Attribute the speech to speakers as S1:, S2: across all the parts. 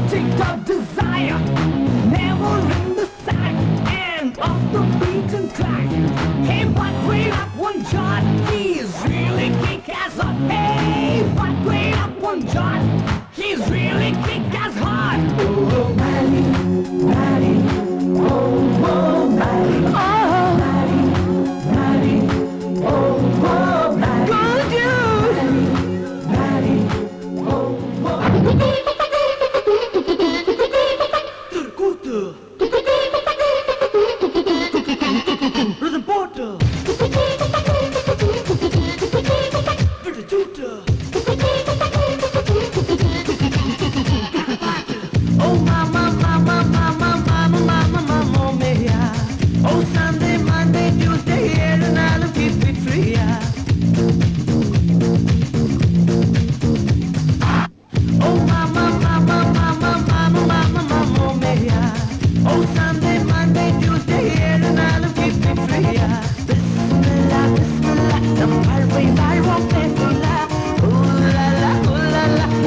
S1: object of desire, never in the sight, and off the beaten track. Hey, but wait up one shot, he's really kick-ass hot. Hey, but wait up one shot, he's really kick-ass hot. Oh, Maddie, Maddie, oh, oh, Maddie, oh, Maddie, Maddie, oh, oh, Maddie, good dude, Maddie, oh, oh. Oh mama, mama, mama, mama, mama, mama, mia. Oh Sunday, Monday, Tuesday, here and I'll keep it free. Oh mama, mama, mama, mama, mama, mama, mia. Oh Sunday, Monday, Tuesday, here and I'll keep it free. Bismillah, Bismillah, the highway, I won't pay for that. Ooh la la,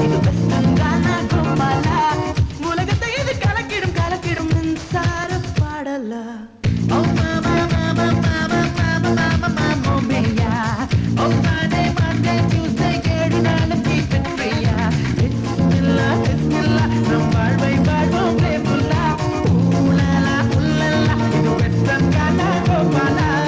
S1: இது western கானா கோபாலா. உலகத்தை இது கலக்கிடும் கலக்கிடும் மின்சார பாடலா. Oh mama, mama, mama, mama, mama, mama, mia. Oh Sunday, Monday, Tuesday, ஏழு நாளும் keep it free. Bismillah, Bismillah, நம் வாழ்வை வாழ்வோம் playful-ஆ. Ooh la la, இது வெஸ்டர்ன் கானா கோபாலா.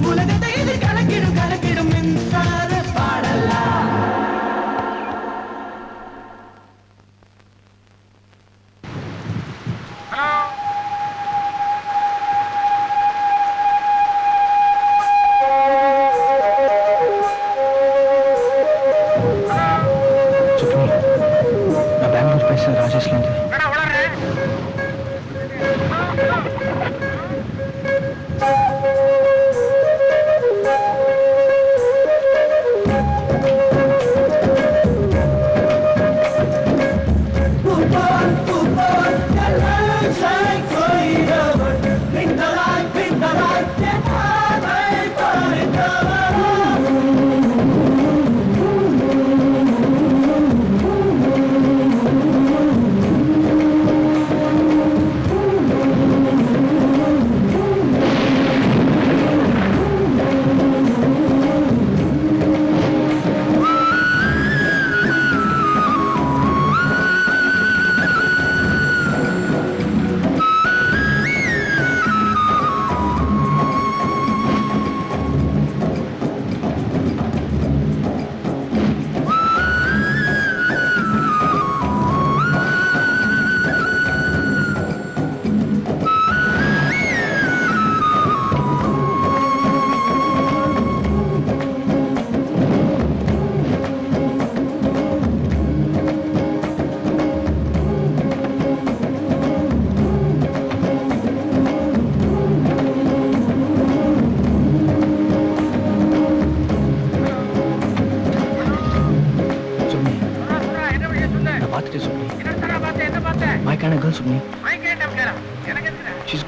S1: உலகத்தை இது கலக்கிடும் கலக்கிடும் மின்சார பாடலா.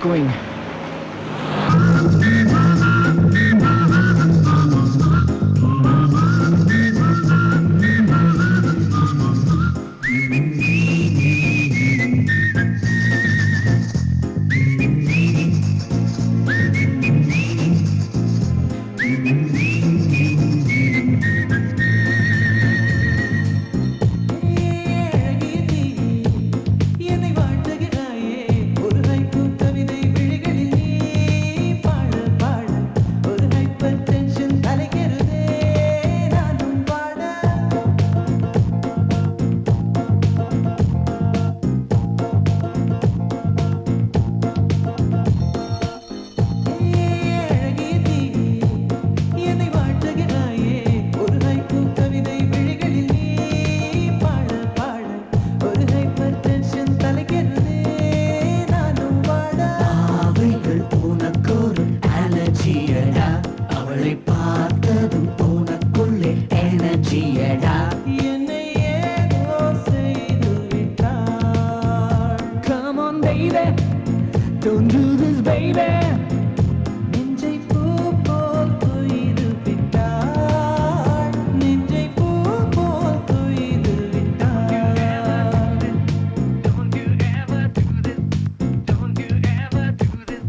S1: going. Don't do this, baby. நெஞ்சை பூ போல் கொய்து விட்டாய். நெஞ்சை பூ போல் கொய்து விட்டாய். Don't you ever do this. Don't you ever do this.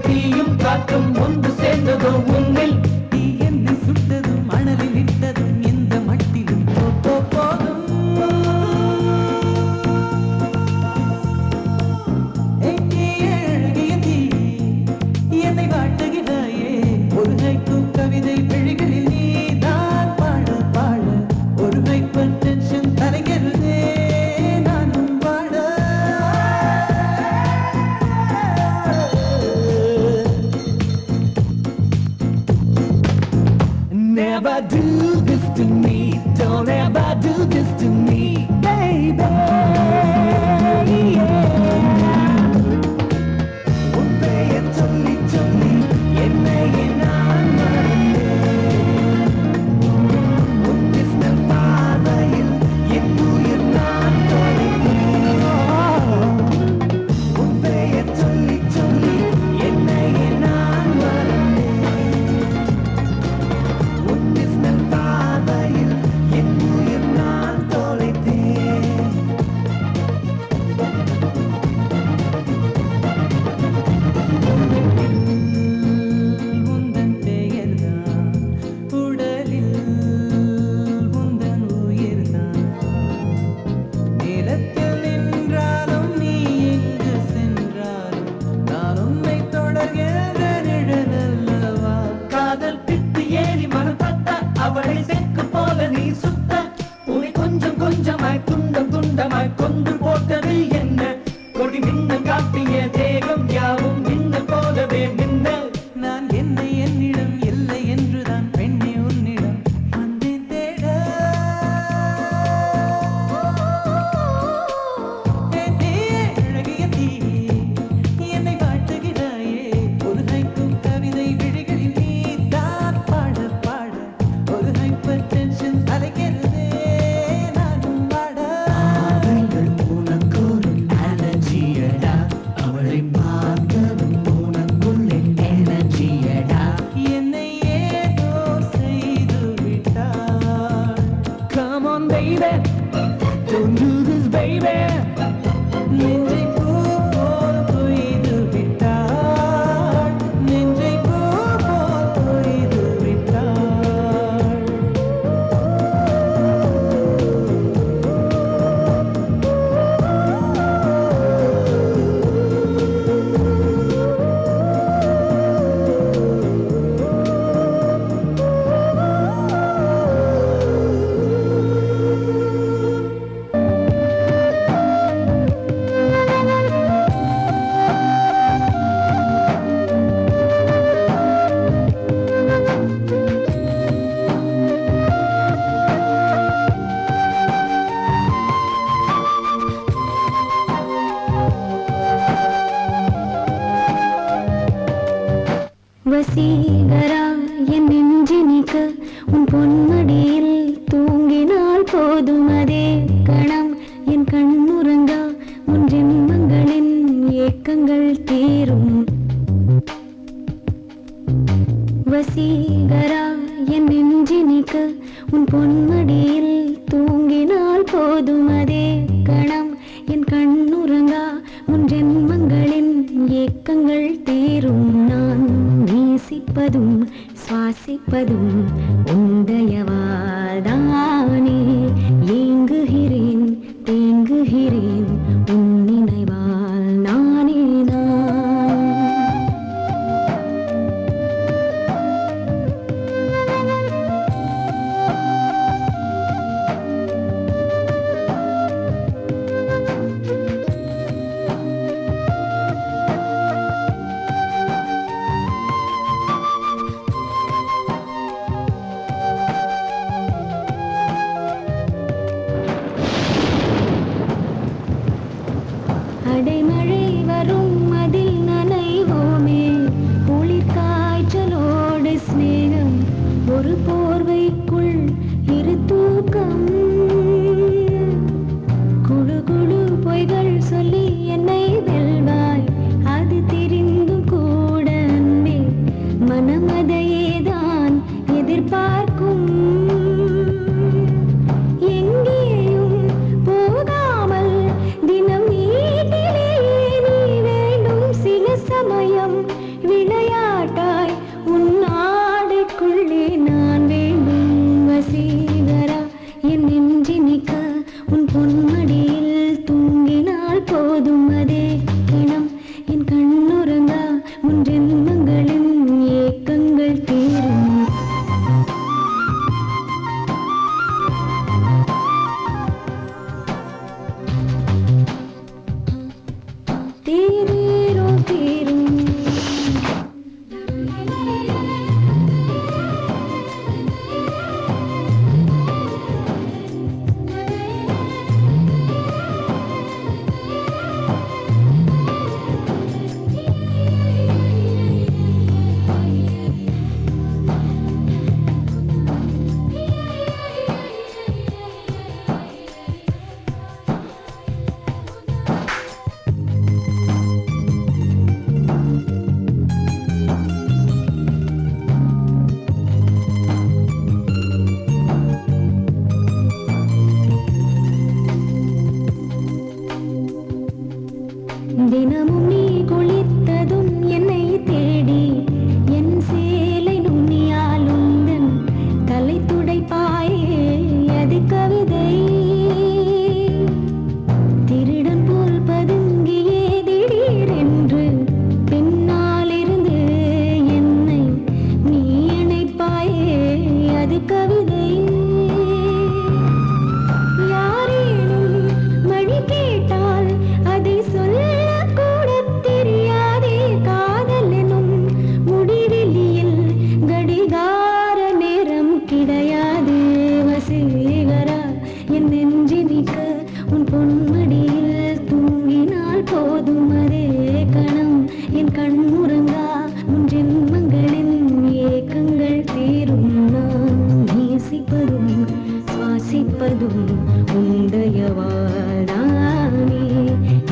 S1: தீயும் காற்றும் ஒன்று சேர்ந்ததோ உன்னில் தீ என்னை சுட்டதும் மணலில் இட்டதும் எந்த மட்டிலும் போதும் அழகிய தீ என்னை வாட்டுகிறாயே ஒரு ஹைக்கூ கவிதை விழிகளில் நீதான் பாட பாட ஒரு ஹைப்பர் டென்ஷன் தலைகிறதே நானும் பாட Never do this to me, don't ever do this to me, baby. உன் பெயர் சொல்லி சொல்லி என்னையே நான் மறந்தேன். உன் கிருஷ்ணன் பார்வையில் என் உயிர் நான் தொலைத்தேன். உன் பெயர் சொல்லி சொல்லி என்னையே நான் மறந்தேன். கொண்டு போட்டது என்ன கொடி மின்னல் காட்டிய தேகம் யாவும் மின்னல் போலவே மின்னல் நான் என்னை என்னிடம் இல்லை என்றுதான் பெண்ணே உன்னிடம் வந்தேன் தேட அழகிய தீ என்னை வாட்டுகிறாயே ஒரு ஹைக்கூ கவிதை விழிகளில் நீதான் பாட பாட ஒரு ஹைப்பர் டென்ஷன் அலைகிறது அவளை
S2: வசீகரா என் நெஞ்சினிக்க உன் பொன்மடியில் தூங்கினால் போதும் அதே கணம் என் கண்ணுறங்கா உன் ஜென்மங்களின் ஏக்கங்கள் தீரும். வசீகரா என் நெஞ்சினிக்க உன் பொன்மடியில் தூங்கினால் போதும் அதே கணம் என் கண்ணுறங்கா உன் ஜென்மங்களின் ஏக்கங்கள் தீரும். நான் நேசிப்பதும் சுவாசிப்பதும் உந்தயவாதானே. ஏங்குகிறேன் தேங்குகிறேன் உன் நினைவால் நானே நான். அடைமழை வரும் அதில் நனைவோமே. குளிர் காய்ச்சலோடு ஸ்நேகம் ஒரு போர்வைக்குள் இரு தூக்கம். குழு குழு பொய்கள் சொல்லி என்னை வெல்வாய். அது தெரிந்தும் கூட அன்பே மனம் அதையேதான் எதிர்பார்க்கும். எங்கேயும் போகாமல் தினம் வீட்டிலே நீ வேண்டும். சில சமயம் விளையாட்டாய் உன் ஆடைக்குள்ளே நான் வேண்டும். வசீகரா என் நெஞ்சினிக்க உன் பொன்மடியில் தூங்கினால் போதும் அதே கணம் என் கண்ணுறங்கா உன் ஜென்மங்களின் ஏக்கங்கள் தீரும். தீரோ தீரும். தினமும் நீ குளித்ததும் என்னை தேடி என் சேலை நுனியால் உந்தன் தலை துடைப்பாயே. அது கவிதை. திருடன் போல் பதுங்கியே திடீரென்று பின்னாலிருந்து என்னை நீ அணைப்பாயே. அது கவிதை. யாரேனும் மணி கேட்டால் அதை சொல்ல கூட தெரியாதே. காதல் எனும் முடிவெளியில் கடிகார நேரம் கிடையாது. வசீகரா என் நெஞ்சினிக்க உன் பொன்மடியில் தூங்கினால் போதும் அதே கணம் என் கண்ணுறங்கா உன் ஜென்மங்களின் ஏக்கங்கள் தீரும். நான் நேசிப்பதும் சுவாசிப்பதும் உந்தயவாதானே.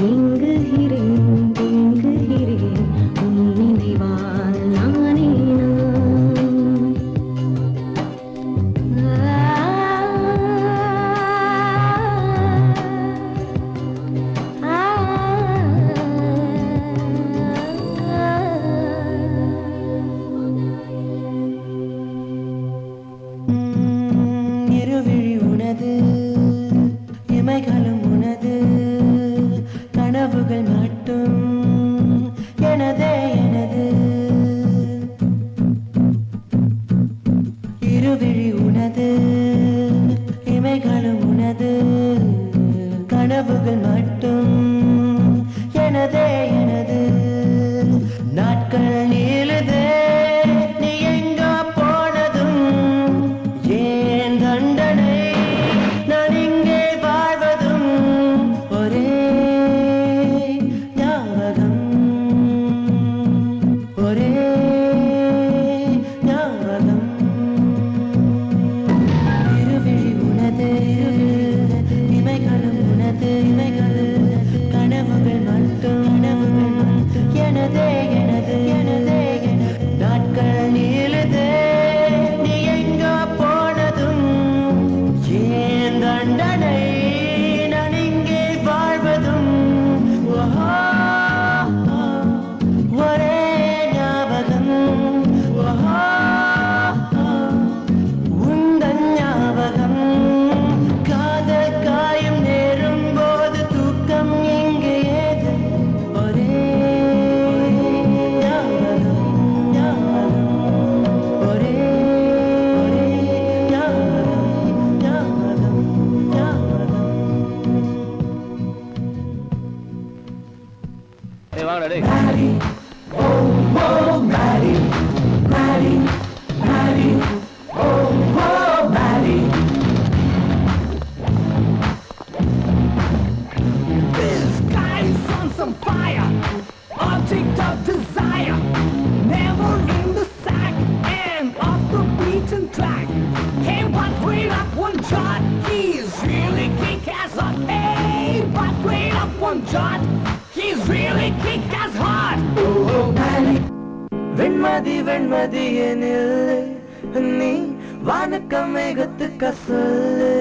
S2: எங்குகிறேன் தேங்குகிறேன் உன் நினைவால் நானே நான்.
S1: இருவிழி உனது இமைகளும் உனது கனவுகள் மட்டும் எனதே எனது. இருவிழி உனது இமைகளும் உனது கனவுகள் மட்டும் எனதே எனது. நாட்கள் நீளுதே நீ எங்க போனதும். ஏன் தண்டனை நான் இங்கே வாழ்வதும். ஒரே ஞாபகம் ஒரே
S3: வாங்கடா டேய்.
S1: Maddie, oh Maddie, Maddie, Maddie, oh Maddie. This guy's on some fire, object of desire, never in the sack and off the beaten track. Hey, but wait up one shot, he's really kick-ass hot. Hey, but wait up one shot, he's really kick-ass hot. Oh Maddie. Venmathi Venmathi எனில் நீ வானக்க மேகத்துக்க சொல்லு.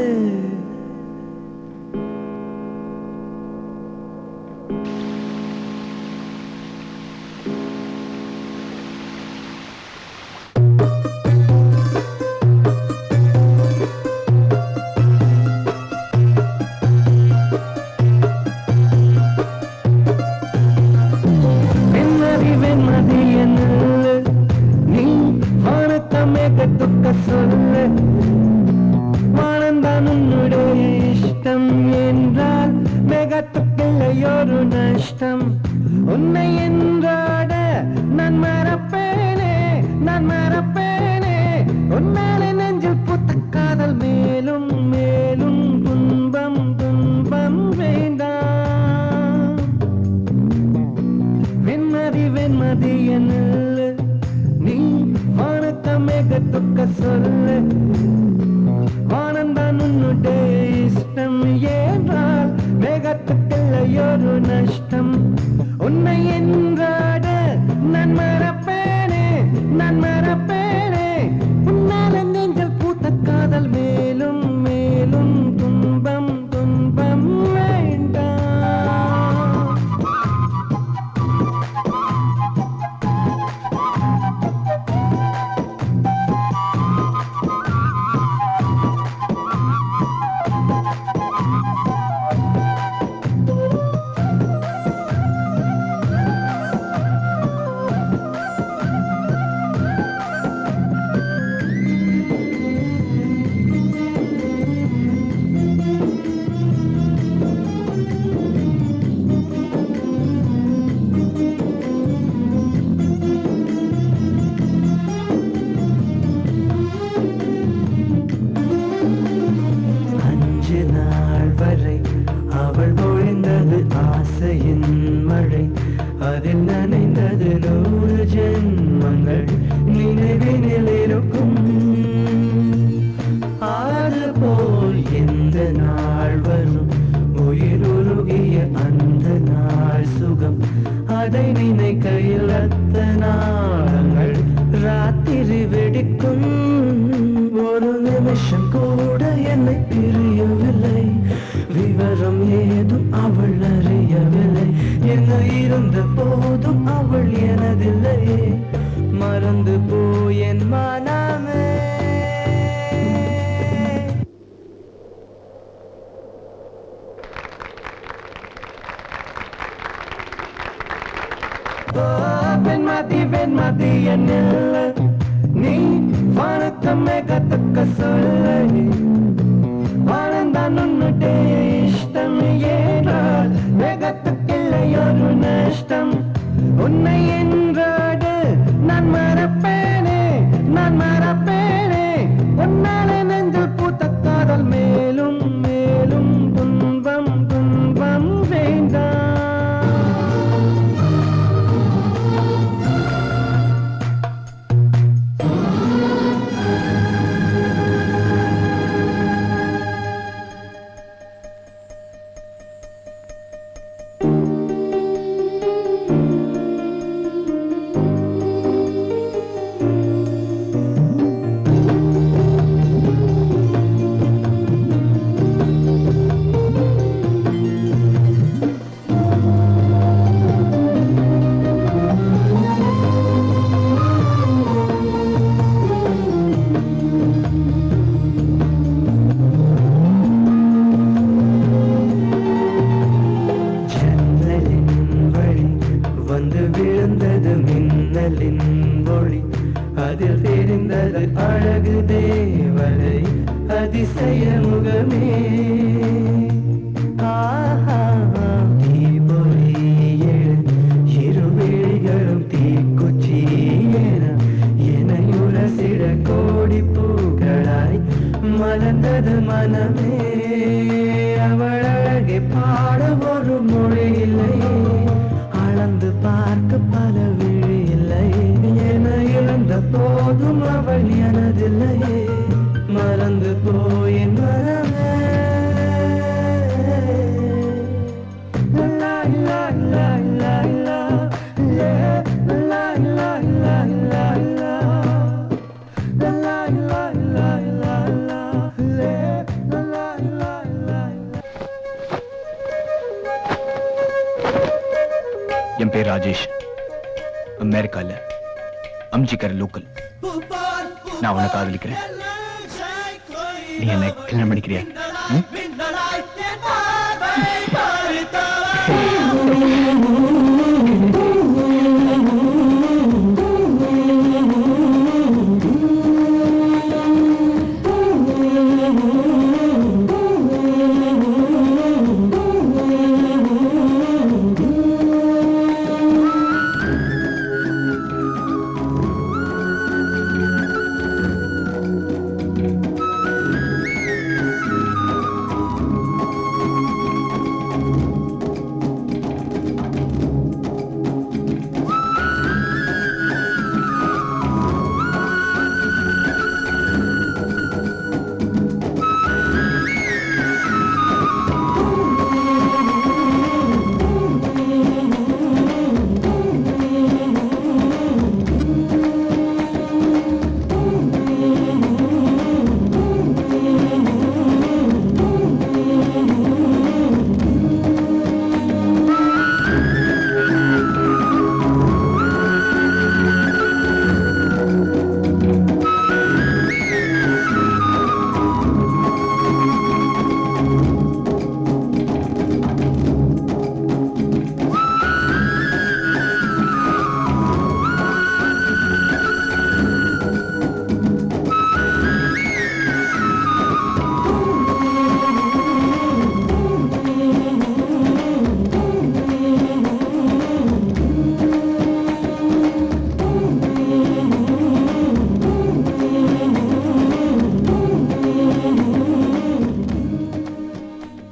S1: வெண்மதி வெண்மதி எனில் நீ வானக்க மேகத்துக்க சொல்லு. வானந்தான் உன்னுடைய இஷ்டம் என்றால் மேகத்துக்கில்லையொரு நஷ்டம். உன்னை என்றாட நான் மறப்பேனே, நான் மறப்பேனே. உன்னாலே நெஞ்சில் புத்த காதல் மேலும் மேலும் துன்பம் துன்பம் வேண்டாம். வெண்மதி வெண்மதி எனில் நீ வானக்க மேகத்துக்க சொல்லு. வானந்தான் உன்னுடைய இஷ்டம் என்றால் மேகத்துக்கில்லையொரு நஷ்டம். உன்னை என்றாட நான் மறப்பேனே, நான் மறப்பேனே. உன்னால நெஞ்சில் பூத்த காதல் மேலும் மேலும் துன்பம் துன்பம் வேண்டாம். அஞ்சு நாள் வரை அவள் பொழிந்தது ஆசையின் மழை. அதில் நனைந்தது 100 ஜென்மங்கள் நினைவினில் இருக்கும். அதுபோல் எந்த நாள் வரும் உயிருருகிய அந்த நாள் சுகம். அதை நினைக்கையில் அத்த நாளங்கள் ராத்திரி வெடிக்கும். ஒரு நிமிஷம் கூட என்னை பிரியவில்லை, விவரம் ஏதும் அவள் அறியவில்லை. என்ன இருந்த போதும் அவள் எனதில்லையே, மறந்து போய் என் மனமே. வெண்மதி வெண்மதி எனில் நீ வானக்க மேகத்துக்க சொல்லு. வானந்தான் உன்னுடைய இஷ்டம் என்றால் மேகத்துக்கில்லையொரு நஷ்டம். உன்னை என்றாடு நான் மறப்பேனே, நான் மறப்பேனே. உன்னாலே நெஞ்சில் பூத்த காதல் மேலும் மேலும் துன்பம் துன்பம் வேண்டாம். அதிசய முகமே
S3: என் பேர் ராஜேஷ். அமெரிக்கால அம்ஜிக்கர லோக்கல். நான் உன்னை காதலிக்கிறேன். நீ என்னை கல்யாணம் பண்ணிக்கிறியா?